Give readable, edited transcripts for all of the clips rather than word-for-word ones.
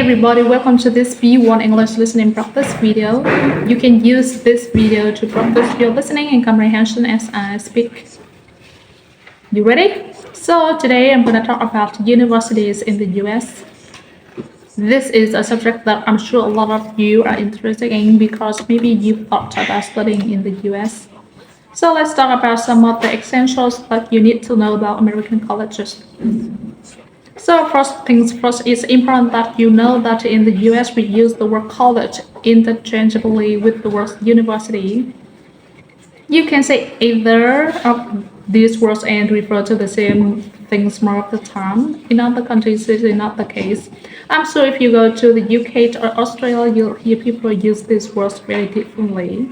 everybody, welcome to this B1 English listening practice video. You can use this video to practice your listening and comprehension as I speak. You ready? So today I'm going to talk about universities in the US. This is a subject that I'm sure a lot of you are interested in because maybe you thought about studying in the US. So let's talk about some of the essentials that you need to know about American colleges. So first things first, it's important that you know that in the US we use the word college interchangeably with the word university. You can say either of these words and refer to the same things more of the time. In other countries, this is not the case. I'm sure if you go to the UK or Australia, you'll hear people use these words very differently.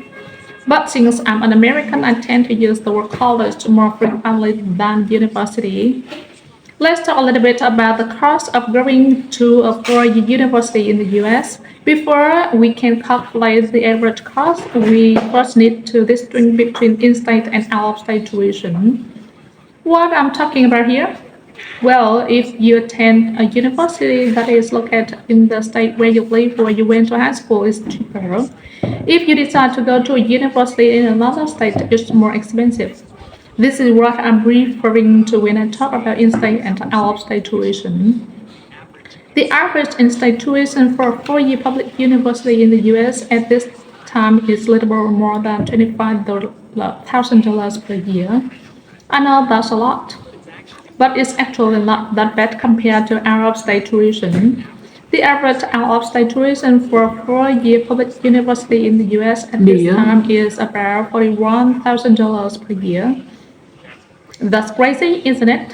But since I'm an American, I tend to use the word college more frequently than university. Let's talk a little bit about the cost of going to a four-year university in the US. Before we can calculate the average cost, we first need to distinguish between in-state and out-of-state tuition. What I'm talking about here? Well, if you attend a university that is located in the state where you live or you went to high school, it's cheaper. If you decide to go to a university in another state, it's more expensive. This is what I'm referring to when I talk about in-state and out-of-state tuition. The average in-state tuition for a four-year public university in the US at this time is little more than $25,000 per year. I know that's a lot, but it's actually not that bad compared to out-of-state tuition. The average out-of-state tuition for a four-year public university in the US at this time is about $41,000 per year. That's crazy, isn't it?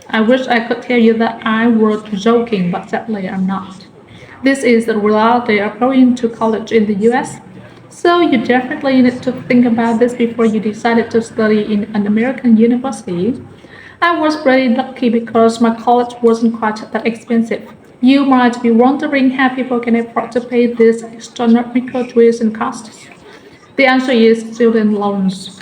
I wish I could tell you that I was joking, but sadly I'm not. This is the reality of going to college in the US. So you definitely need to think about this before you decided to study in an American university. I was pretty lucky because my college wasn't quite that expensive. You might be wondering how people can afford to pay these astronomical tuition costs. The answer is student loans.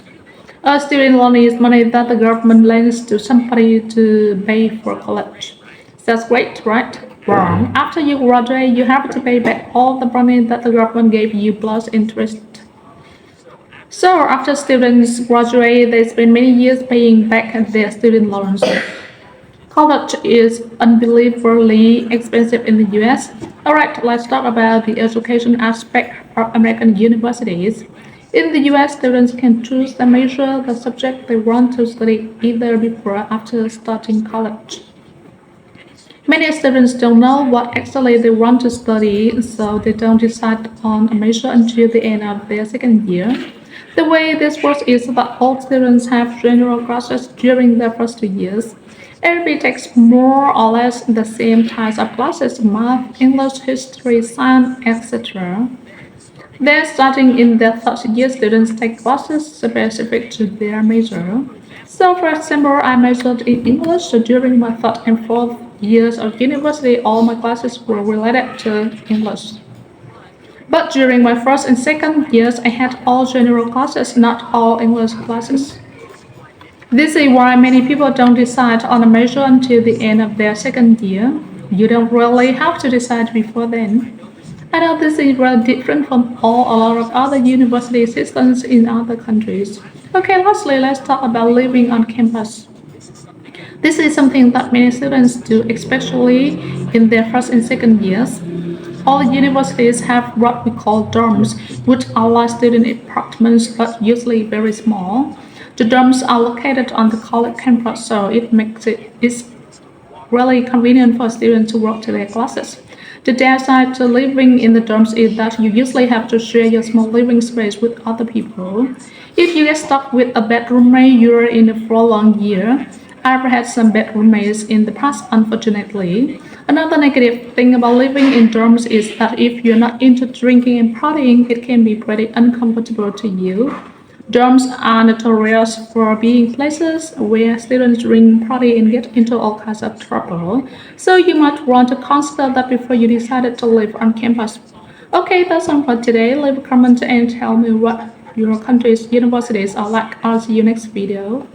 A student loan is money that the government lends to somebody to pay for college. That's great, right? Wrong. After you graduate, you have to pay back all the money that the government gave you plus interest. So after students graduate, they spend many years paying back their student loans. College is unbelievably expensive in the US. Alright, let's talk about the education aspect of American universities. In the US, students can choose the major, the subject they want to study either before or after starting college. Many students don't know what actually they want to study, so they don't decide on a major until the end of their second year. The way this works is that all students have general classes during their first 2 years. Everybody takes more or less the same types of classes: math, English, history, science, etc. Then, starting in their third year, students take classes specific to their major. So, for example, I majored in English, so during my third and fourth years of university, all my classes were related to English. But during my first and second years, I had all general classes, not all English classes. This is why many people don't decide on a major until the end of their second year. You don't really have to decide before then. I know this is really different from a lot of other university systems in other countries. Okay, lastly, let's talk about living on campus. This is something that many students do, especially in their first and second years. All universities have what we call dorms, which are like student apartments but usually very small. The dorms are located on the college campus, so it makes it's really convenient for students to work to their classes. The downside to living in the dorms is that you usually have to share your small living space with other people. If you get stuck with a bad roommate, you're in it for a long year. I've had some bad roommates in the past, unfortunately. Another negative thing about living in dorms is that if you're not into drinking and partying, it can be pretty uncomfortable to you. Dorms are notorious for being places where students drink, party, and get into all kinds of trouble. So you might want to consider that before you decided to live on campus. Okay, that's all for today. Leave a comment and tell me what your country's universities are like. I'll see you next video.